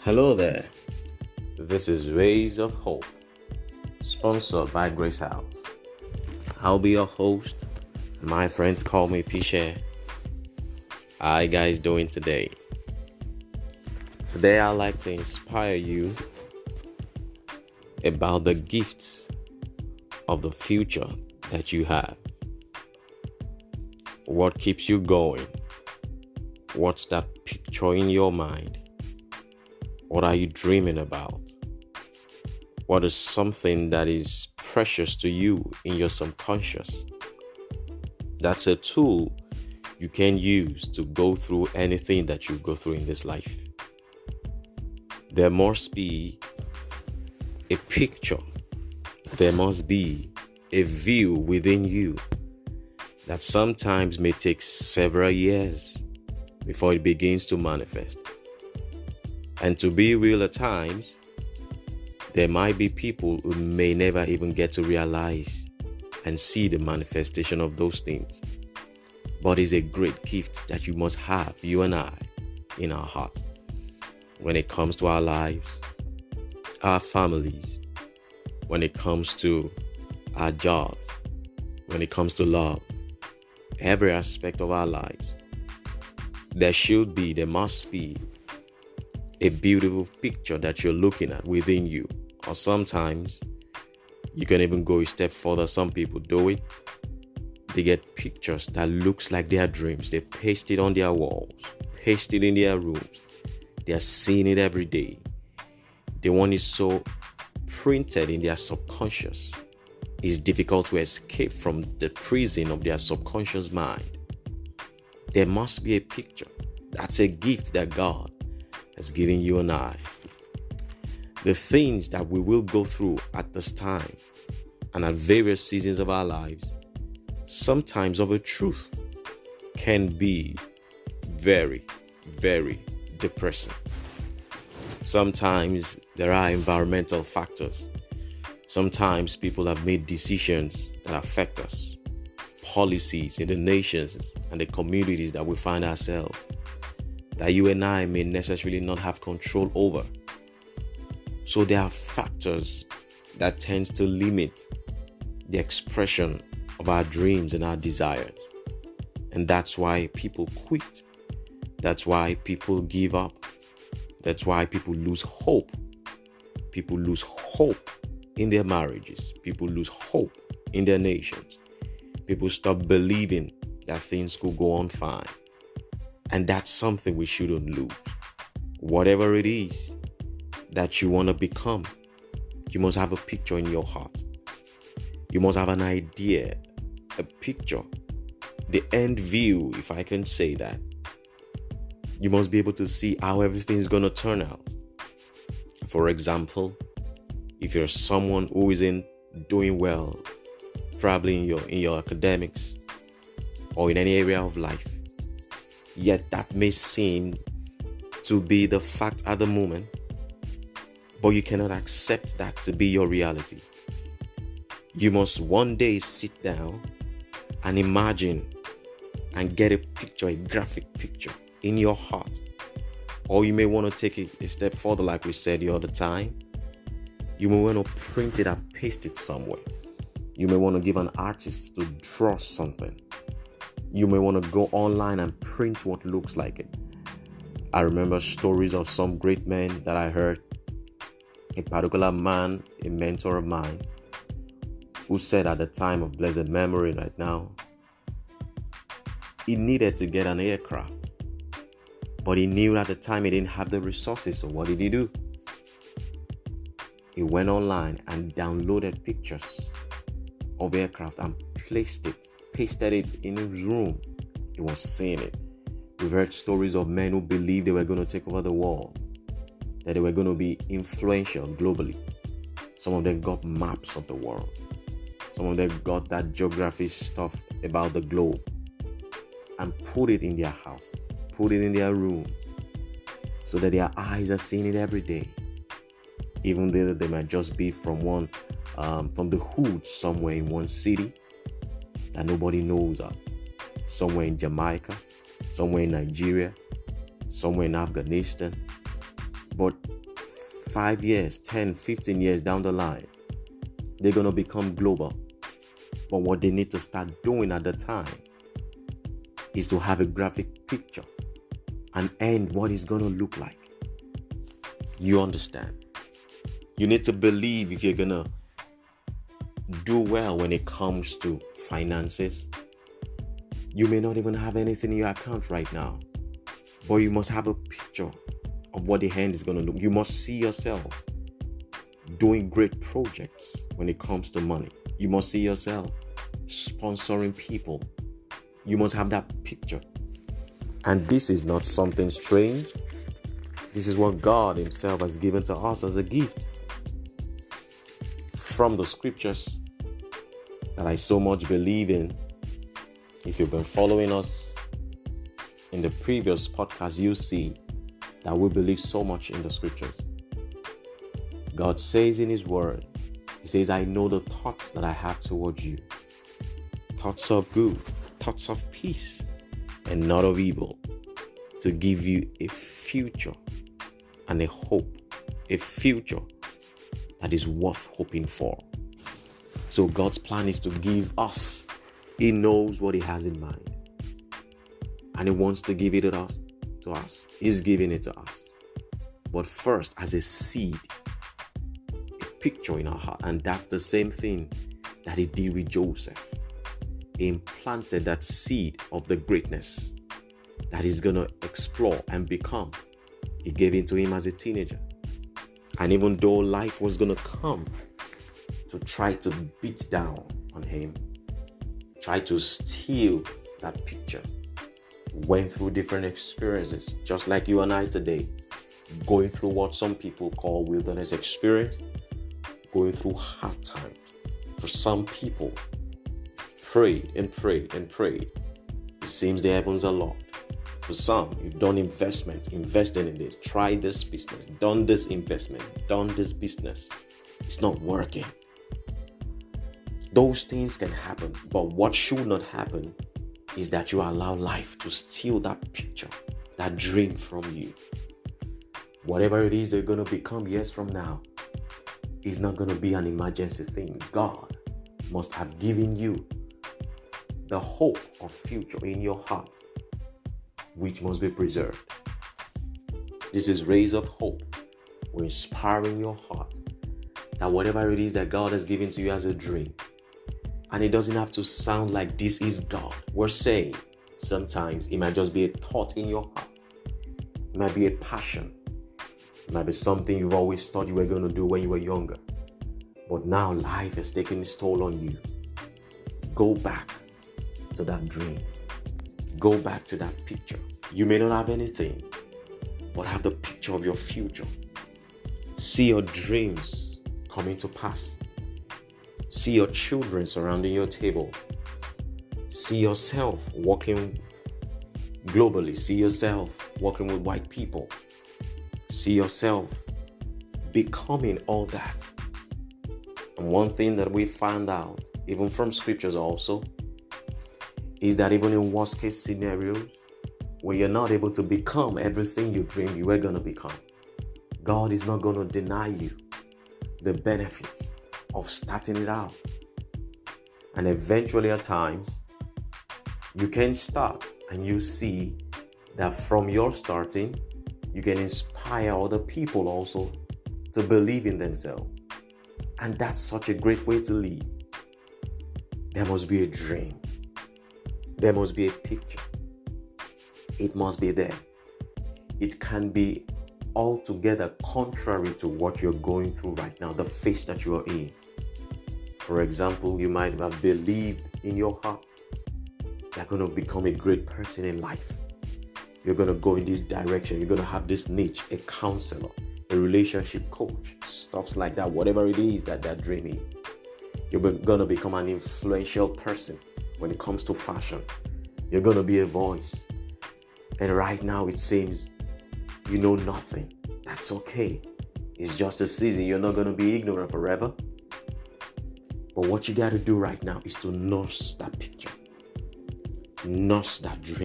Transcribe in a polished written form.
Hello there. This is Rays of Hope, sponsored by Grace House. I'll be your host. My friends call me Piche. How you guys doing today? Today I'd like to inspire you about the gifts of the future that you have. What keeps you going? What's that picture in your mind? What are you dreaming about? What is something that is precious to you in your subconscious? That's a tool you can use to go through anything that you go through in this life. There must be a picture. There must be a view within you that sometimes may take several years before it begins to manifest. And to be real at times, there might be people who may never even get to realize and see the manifestation of those things. But it's a great gift that you must have, you and I, in our hearts. When it comes to our lives, our families, when it comes to our jobs, when it comes to love, every aspect of our lives, there must be a beautiful picture that you're looking at within you. Or sometimes you can even go a step further. Some people do it. They get pictures that looks like their dreams. They paste it on their walls, paste it in their rooms. They are seeing it every day. The one is so printed in their subconscious. It's difficult to escape from the prison of their subconscious mind. There must be a picture. That's a gift that God has given you and I. The things that we will go through at this time and at various seasons of our lives, sometimes of a truth, can be very, very depressing. Sometimes there are environmental factors. Sometimes people have made decisions that affect us, policies in the nations and the communities that we find ourselves, that you and I may necessarily not have control over. So there are factors that tends to limit the expression of our dreams and our desires. And that's why people quit. That's why people give up. That's why people lose hope. People lose hope in their marriages. People lose hope in their nations. People stop believing that things could go on fine. And that's something we shouldn't lose. Whatever it is that you want to become, you must have a picture in your heart. You must have an idea, a picture, the end view, if I can say that. You must be able to see how everything is going to turn out. For example, if you're someone who isn't doing well, probably in your academics or in any area of life, yet that may seem to be the fact at the moment, but you cannot accept that to be your reality. You must one day sit down and imagine and get a picture, a graphic picture in your heart. Or you may want to take it a step further, like we said the other time. You may want to print it and paste it somewhere. You may want to give an artist to draw something. You may want to go online and print what looks like it. I remember stories of some great men that I heard. A particular man, a mentor of mine, who said at the time of blessed memory right now, he needed to get an aircraft. But he knew at the time he didn't have the resources. So what did he do? He went online and downloaded pictures of aircraft and pasted it in his room. He was seeing it. We've heard stories of men who believed they were going to take over the world, that they were going to be influential globally. Some of them got maps of the world. Some of them got that geography stuff about the globe and put it in their houses, put it in their room, so that their eyes are seeing it every day. Even though they might just be from the hood somewhere in one city that nobody knows of. Somewhere in Jamaica, somewhere in Nigeria, somewhere in Afghanistan. But 5 years, 10, 15 years down the line, they're going to become global. But what they need to start doing at the time is to have a graphic picture and end what it's going to look like. You understand? You need to believe if you're going to do well when it comes to finances. You may not even have anything in your account right now, but you must have a picture of what the end is going to look. You must see yourself doing great projects when it comes to money. You must see yourself sponsoring people. You must have that picture. And this is not something strange. This is what God Himself has given to us as a gift from the scriptures that I so much believe in. If you've been following us in the previous podcast, you see that we believe so much in the scriptures. God says in His word, He says, I know the thoughts that I have towards you. Thoughts of good, thoughts of peace, and not of evil, to give you a future and a hope, a future that is worth hoping for. So God's plan is to give us. He knows what He has in mind. And He wants to give it to us. He's giving it to us. But first, as a seed, a picture in our heart. And that's the same thing that He did with Joseph. He implanted that seed of the greatness that He's going to explore and become. He gave it to him as a teenager. And even though life was going to come to try to beat down on him, try to steal that picture, went through different experiences, just like you and I today, going through what some people call wilderness experience, going through hard times. For some people, prayed and prayed and prayed. It seems the heavens are locked. For some, you've done invested in this, tried this business, done this investment, done this business. It's not working. Those things can happen, but what should not happen is that you allow life to steal that picture, that dream from you. Whatever it is they're going to become years from now is not going to be an emergency thing. God must have given you the hope of future in your heart, which must be preserved. This is Rays of Hope. We're inspiring your heart that whatever it is that God has given to you as a dream, and it doesn't have to sound like this is God. We're saying sometimes it might just be a thought in your heart. It might be a passion. It might be something you've always thought you were going to do when you were younger. But now life has taken its toll on you. Go back to that dream. Go back to that picture. You may not have anything, but have the picture of your future. See your dreams coming to pass. See your children surrounding your table. See yourself walking globally. See yourself walking with white people. See yourself becoming all that. And one thing that we found out, even from scriptures also, is that even in worst case scenarios, where you're not able to become everything you dreamed you were going to become, God is not going to deny you the benefits of starting it out. And eventually at times, you can start and you see that from your starting, you can inspire other people also to believe in themselves. And that's such a great way to live. There must be a dream. There must be a picture. It must be there. It can be altogether contrary to what you're going through right now, the phase that you are in. For example, you might have believed in your heart you're going to become a great person in life. You're going to go in this direction. You're going to have this niche, a counselor, a relationship coach, stuff like that, whatever it is that dream is. You're going to become an influential person when it comes to fashion. You're going to be a voice. And right now it seems you know nothing. That's okay. It's just a season. You're not going to be ignorant forever. But what you got to do right now is to nurse that picture. Nurse that dream.